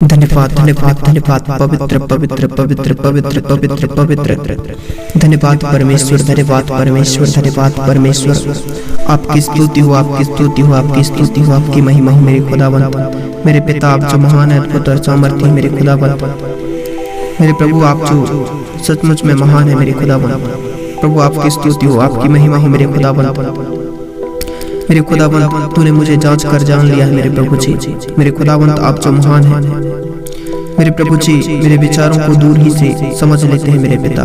धन्यवाद धन्यवाद धन्यवाद पवित्र पवित्र पवित्र पवित्र पवित्र पवित्र धन्यवाद परमेश्वर, धन्यवाद परमेश्वर, धन्यवाद परमेश्वर। आपकी स्तुति हो, आपकी स्तुति हो, आपकी स्तुति हो, आपकी महिमा हो मेरे खुदावंत। मेरे पिता आप जो महान है, अद्भुत और सामर्थ्य मेरे खुदावंत। मेरे प्रभु आप जो सचमुच में महान है मेरे खुदावंत। प्रभु आपकी स्तुति हो, आपकी महिमा हो मेरे खुदावंत। मेरे खुदावंत तूने मुझे जांच कर जान लिया है मेरे प्रभु जी। मेरे खुदावंत आप जो महान है मेरे प्रभु जी, मेरे विचारों को दूर ही से समझ लेते हैं मेरे पिता।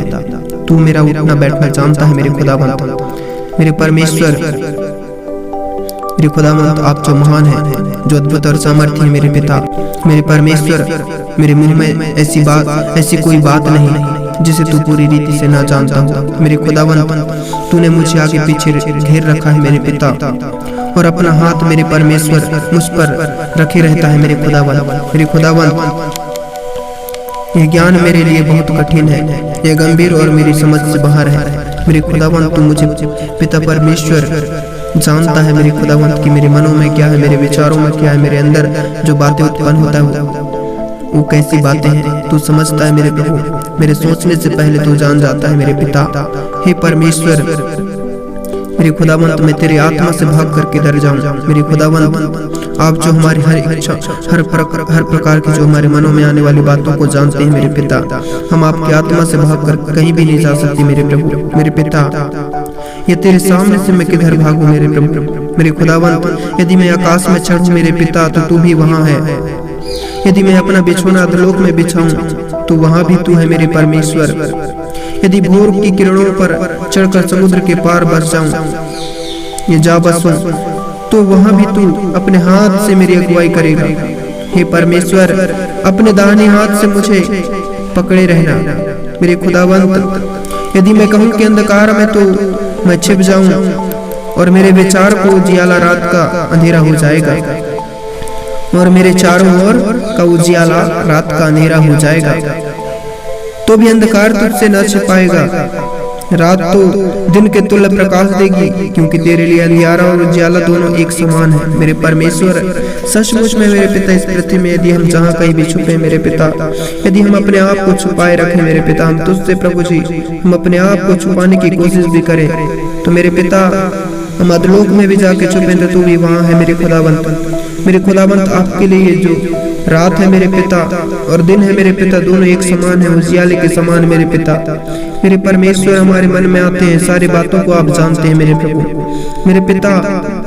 तू मेरा उठना बैठना जानता है मेरे खुदावंत। मेरे परमेश्वर, मेरे खुदावंत आप जो महान है, जो अद्भुत और सामर्थ्य है मेरे पिता। मेरे परमेश्वर, मेरे मुंह में ऐसी कोई बात नहीं जिसे तू पूरी रीति से ना जानता हो मेरे खुदावंत। तूने मुझे आगे पीछे घेर रखा है मेरे पिता, और अपना हाथ मेरे परमेश्वर मुझ पर रखे रहता है मेरे खुदावंत। मेरे खुदावंत यह ज्ञान मेरे लिए बहुत कठिन है, यह गंभीर और मेरी समझ से बाहर है मेरे खुदावंत। तू मुझे पिता परमेश्वर जानता है मेरे खुदावंत कि मेरे मनों में क्या है, मेरे विचारों में क्या है, मेरे अंदर जो बातें उत्पन्न होता है वो कैसी बातें हैं तू समझता है मेरे प्रभु। मेरे सोचने से पहले तू जान जाता है मेरे पिता। हे परमेश्वर, मेरे खुदावंत मैं तेरी आत्मा से भाग कर किधर जाऊं मेरे खुदावंत। आप जो हमारी हर इच्छा, हर प्रकार की जो हमारे मनों में आने वाली बातों को जानते हैं मेरे पिता। हम आपकी आत्मा से भाग कर कहीं भी नहीं जा सकते मेरे प्रभु। मेरे पिता, ये तेरे सामने से मैं किधर भागूं मेरे प्रभु। मेरे खुदावंत यदि मैं आकाश में चढ़ूं मेरे पिता तो तू भी वहां है। यदि मैं अपना बिछौना अधोलोक में बिछाऊं तो वहां भी तू है मेरे परमेश्वर। यदि भोर की किरणों पर चढ़कर समुद्र के पार बस जाऊं या जा बसूं तो वहां भी तू अपने हाथ से मेरी अगुवाई करेगा। हे परमेश्वर, अपने दाहिने हाथ से मुझे पकड़े रहना मेरे खुदावंत। यदि मैं कहूं कि अंधकार में तो मैं छिप जाऊं और मेरे विचार को उजियाला रात का अंधेरा हो जाएगा, और मेरे चारों ओर का उजियाला रात का अंधेरा हो जाएगा, तो भी अंधकार तुझसे न छिपाएगा। रात तो दिन के तुल्य प्रकाश देगी, क्योंकि तेरे लिए अंधियारा और उजियाला दोनों एक समान है मेरे परमेश्वर। सचमुच में मेरे पिता इस पृथ्वी में यदि हम जहाँ कहीं भी छुपे मेरे पिता, यदि हम अपने आप को छुपाए रखें मेरे पिता, हम तुझसे प्रभु जी हम अपने आप को छुपाने की कोशिश भी करें तो मेरे पिता हम अधलोक में भी जाके छुपे तो तू भी वहाँ है मेरे खुदावंत। मेरे खुदावंत आपके लिए जो रात है मेरे पिता और दिन है मेरे पिता, दोनों एक समान है, उजियाले के समान मेरे पिता। मेरे परमेश्वर, हमारे मन में आते हैं सारी बातों को आप जानते हैं मेरे प्रभु। मेरे पिता,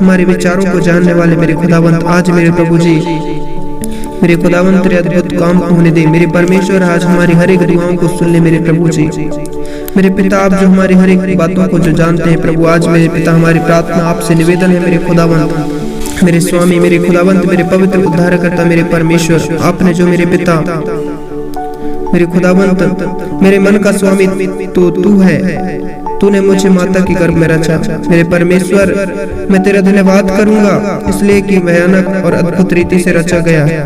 हमारे विचारों को जानने वाले मेरे खुदावंत, आज मेरे प्रभु जी मेरे खुदावंत तेरे अद्भुत काम को होने दे मेरे परमेश्वर। आज हमारी हर एक दुआओं को सुन ले मेरे प्रभु जी। मेरे पिता, आप जो हमारी हर एक बातों को जो जानते हैं प्रभु, आज मेरे पिता हमारी प्रार्थना आपसे निवेदन है मेरे खुदावंत। मेरे स्वामी, मेरे खुदावंत, मेरे पवित्र उद्धारकर्ता, मेरे परमेश्वर, आपने जो मेरे पिता मेरे खुदावंत मेरे मन का स्वामी तो तू है। तूने मुझे माता की गर्भ में रचा मेरे परमेश्वर। मैं तेरा धन्यवाद करूंगा इसलिए कि भयानक और अद्भुत रीति से रचा गया है।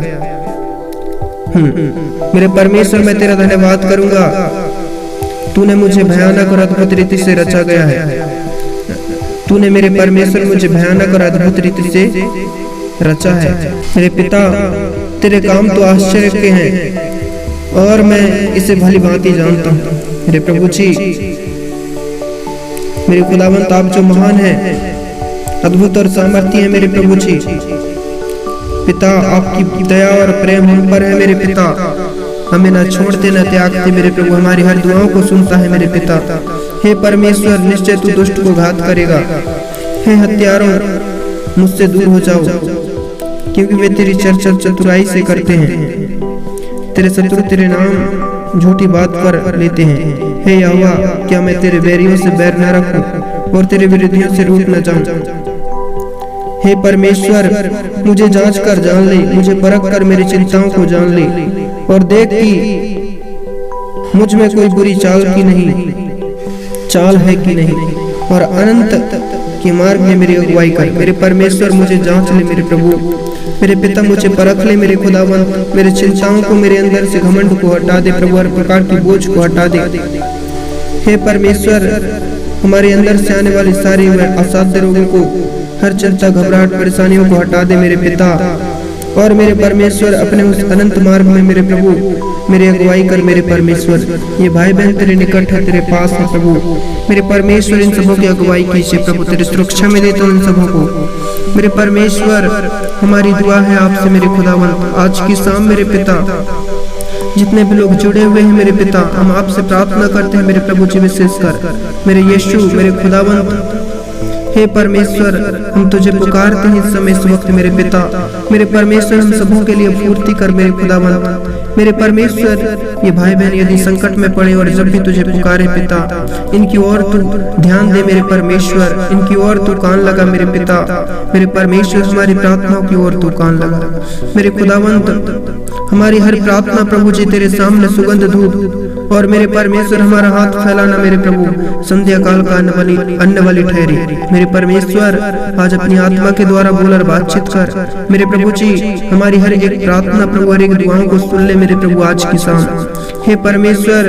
मेरे परमेश्वर, मैं तेरा धन्यवाद करूंगा, तूने मुझे भयानक और अद्भुत रीति से रचा गया है। तूने मेरे परमेश्वर मुझे भयानक और अद्भुत रीति से रचा है मेरे पिता। तेरे काम तो आश्चर्य के हैं और मैं इसे भली भांति जानता हूँ मेरे प्रभु जी। मेरे खुदावंत, आप जो महान है, अद्भुत और सामर्थ्य है मेरे प्रभु जी। पिता, आपकी दया और प्रेम हम पर है मेरे पिता। हमें न छोड़ते न त्यागते मेरे प्रभु, हमारी हर दुआओं को सुनता है मेरे पिता। हे परमेश्वर, निश्चय तू दुष्ट को घात करेगा। हे हत्यारों, मुझसे दूर हो जाओ, क्योंकि वे तेरी चर्चा चतुराई से करते हैं। तेरे शत्रु तेरे नाम झूठी बात कर लेते हैं। हे यहोवा, क्या मैं तेरे बैरियों से बैर न रखूं और तेरे विरोधियों से रूठ न जाऊं। हे परमेश्वर, मुझे जांच कर जान ले, मुझे परख कर मेरी चिंताओं को जान ले, और देख कि मुझ में कोई बुरी चाल है कि नहीं, और अनंत के मार्ग में मेरी अगुवाई कर। मेरे परमेश्वर, मुझे जांच ले मेरे प्रभु। मेरे पिता, मुझे परख ले मेरे खुदावंत। मेरे चिंताओं को, मेरे अंदर से घमंड को हटा दे प्रभु, हर प्रकार की बोझ को हटा दे। हे परमेश्वर, हमारे अंदर से आने वाली सारी असाध्य रोगों को, हर चिंता घबराहट परेशानियों को हटा दे मेरे पिता। और मेरे परमेश्वर अपने उस अनंत मार्ग में मेरे प्रभु मेरी अगुवाई कर मेरे परमेश्वर। ये भाई बहन तेरे निकट है, तेरे पास है प्रभु। मेरे परमेश्वर इन सबों की अगुवाई कीजिए प्रभु, तेरी सुरक्षा में देता हूँ इन सबों को। मेरे परमेश्वर हमारी दुआ है आपसे मेरे खुदावंत, आज की शाम मेरे पिता जितने भी लोग जुड़े हुए हैं मेरे पिता, हम आपसे प्रार्थना करते हैं मेरे प्रभु जी, विशेषकर मेरे यीशु मेरे खुदावंत। हे परमेश्वर हम तुझे पुकारते हैं इस समय इस वक्त मेरे पिता। मेरे परमेश्वर हम सबों के लिए पूर्ति कर मेरे खुदावंत। मेरे परमेश्वर ये भाई बहन यदि संकट में पड़े और जब भी तुझे पुकारे पिता, इनकी ओर तू ध्यान दे मेरे परमेश्वर, इनकी ओर तू कान लगा मेरे पिता। मेरे परमेश्वर हमारी प्रार्थनाओं की ओर तू कान लगा मेरे खुदावंत। हमारी हर प्रार्थना प्रभु जी तेरे सामने सुगंध धूप, और मेरे परमेश्वर हमारा हाथ फैलाना मेरे प्रभु संध्या काल का अन्न वाली ठहरी। मेरे परमेश्वर आज अपनी आत्मा के द्वारा बोल और बातचीत कर मेरे प्रभु जी। हमारी हर एक प्रार्थना प्रभु, हर एक दुआओं को सुन ले मेरे प्रभु आज की शाम। हे परमेश्वर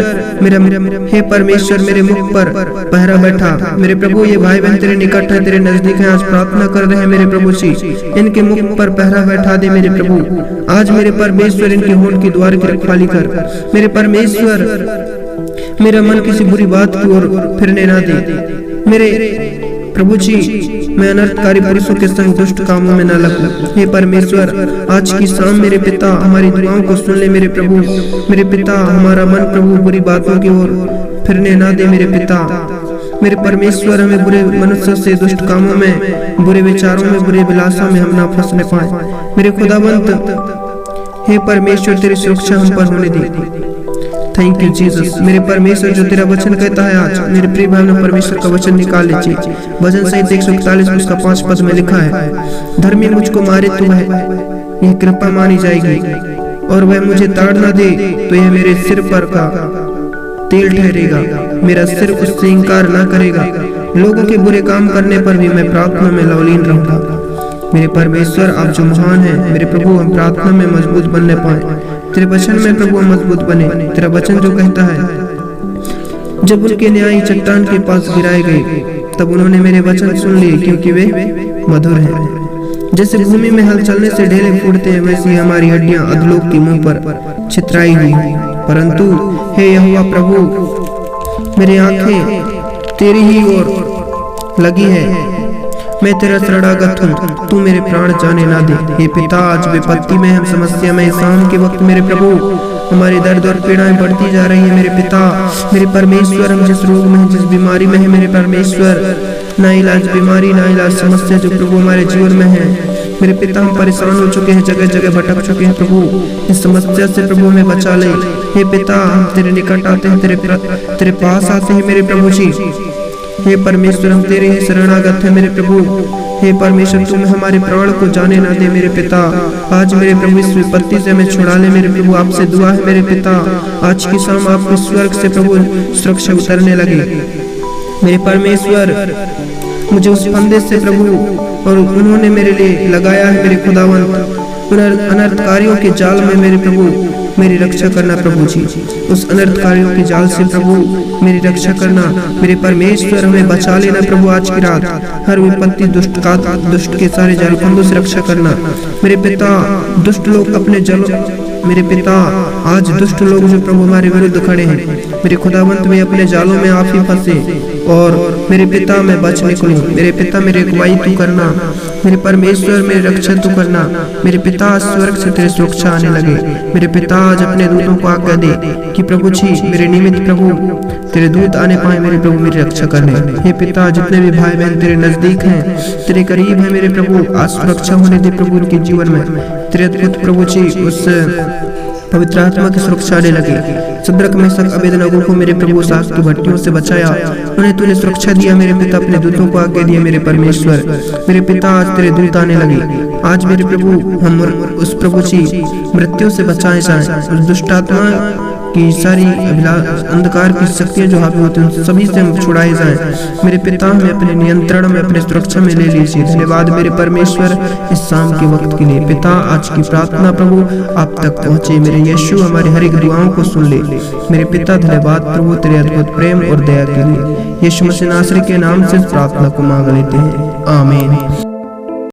हे परमेश्वर मेरे मुख पर पहरा बैठा मेरे प्रभु। ये भाई बहन तेरे निकट है, तेरे नजदीक है, आज प्रार्थना कर रहे हैं मेरे प्रभु जी। इनके मुख पर पहरा बैठा दे मेरे प्रभु। आज मेरे परमेश्वर इनके होंठ की द्वार की रखवाली कर मेरे परमेश्वर। मेरा मन किसी बुरी बात की ओर फिरने ना दे मेरे प्रभु जी। मैं अनर्थकारी पुरुषों के संग दुष्ट कामों में न लगूं। हे परमेश्वर आज की शाम मेरे पिता हमारी दुआओं को सुन ले मेरे प्रभु। मेरे पिता हमारा मन प्रभु बुरी बातों की ओर फिरने ना दे मेरे पिता। मेरे परमेश्वर हमें बुरे मनुष्यों से, दुष्ट कामों में, बुरे विचारों में, बुरे विलासों में हम ना फंसने पाए मेरे खुदावंत। हे परमेश्वर तेरी सुरक्षा हम पर होने दी। Thank you Jesus. मेरे परमेश्वर जो तेरा वचन कहता है आज मेरे प्रिय भाई ने परमेश्वर का वचन निकाल लीजिए। भजन संहिता 141 उसका 5 पद में लिखा है, धर्मी मुझको मारे तो वह यह कृपा मानी जाएगी, और वह मुझे ताड़ न दे तो यह मेरे सिर पर का तेल ठहरेगा। मेरा सिर उससे इंकार न करेगा। लोगों के बुरे काम करने पर भी मैं प्रार्थना में लवलीन रहूंगा। मेरे परमेश्वर आप जो महान है मेरे प्रभु, हम प्रार्थना में मजबूत बनने पाए। तेरे वचन में प्रभु हम मजबूत बने। तेरा वचन जो कहता है, जब उनके न्यायी चट्टान के पास गिराए गए तब उन्होंने मेरे वचन सुन लिए, क्योंकि वे मधुर हैं। जैसे भूमि में हल चलने से ढेले फूटते हैं, वैसी हमारी हड्डियां अधलोक के मुंह पर छितराई हुई। परंतु हे यहोवा प्रभु, मेरी आंखें तेरी ही ओर लगी है। मैं तेरा शरणागत हूँ, तू मेरे प्राण जाने ना दे। हे पिता आज विपत्ति में, हम समस्या में, शाम के वक्त मेरे प्रभु हमारी दर्द और पीड़ाएं बढ़ती जा रही है मेरे पिता। मेरे परमेश्वर हम जिस रोग में, जिस बीमारी में है मेरे परमेश्वर, ना इलाज बीमारी, ना इलाज समस्या जो प्रभु हमारे जीवन में है मेरे पिता, हम परेशान हो चुके हैं, जगह जगह भटक चुके हैं प्रभु। इस समस्या से प्रभु हमें बचा ले। हे पिता हम तेरे निकट आते हैं, तेरे पास आते हैं मेरे प्रभु जी। हे परमेश्वर हम तेरे ही शरणागत है मेरे प्रभु। हे परमेश्वर तुम हमारे प्राण को जाने ना दे मेरे पिता। आज मेरे प्रभु इस विपत्ति से हमें छुड़ा ले मेरे प्रभु। आपसे दुआ है मेरे पिता, आज की शाम आपके स्वर्ग से प्रभु सुरक्षा उतरने लगे मेरे परमेश्वर। मुझे उस फंदे से प्रभु और उन्होंने मेरे लिए लगाया है मेरे खुदावंत, उन अनर्थकारियों के जाल में मेरे प्रभु मेरी रक्षा करना प्रभु जी। उस अनर्थकारियों के जाल से प्रभु मेरी रक्षा करना मेरे परमेश्वर। हमें बचा लेना प्रभु आज की रात। हर विपत्ति दुष्ट के सारे जाल फंदों से रक्षा करना मेरे पिता। दुष्ट लोग अपने जलों मेरे पिता, आज दुष्ट लोग जो प्रभु हमारे विरुद्ध खड़े हैं मेरे खुदावंत, में अपने जालों में आप ही फंसे, और मेरे पिता मैं बच निकलूं। मेरे पिता मेरी अगुवाई तू करना मेरे परमेश्वर, मेरी रक्षा तू करना मेरे पिता। स्वर्ग से तेरी सुरक्षा आने लगे मेरे पिता। आज अपने दूतों को आज्ञा दे कि प्रभु जी मेरे निमित्त प्रभु तेरे दूत आने पाए मेरे प्रभु मेरी रक्षा करने। हे पिता जितने भी भाई बहन तेरे नजदीक हैं, तेरे करीब है मेरे प्रभु, आज सुरक्षा होने दे प्रभु उनके जीवन में। तेरे अद्भुत प्रभु जी उस पवित्र आत्मा की सुरक्षा आने लगे। सद्रक मेशक अबेदनगो को मेरे प्रभु सास की भट्टियों से बचाया, उन्हें तूने सुरक्षा दिया मेरे पिता। अपने दूतों को आज्ञा दिया मेरे परमेश्वर। मेरे पिता आज तेरे दूत आने लगे। आज मेरे प्रभु हम उस प्रभु जी मृत्यु से बचाए जाए, उस दुष्ट आत्मा की सारी अंधकार की शक्तियां जो हावी होती हैं सभी से हम छुड़ाए जाएं मेरे पिता। हमें अपने नियंत्रण में, अपने सुरक्षा में ले लीजिए। धन्यवाद मेरे परमेश्वर इस शाम के वक्त के लिए पिता। आज की प्रार्थना प्रभु आप तक पहुंचे मेरे यीशु, हमारी हर एक दुआओं को सुन ले मेरे पिता। धन्यवाद प्रभु तेरे अद्भुत प्रेम और दया के लिए। यीशु मसीह नासरी के नाम से प्रार्थना को मांग लेते हैं, आमीन।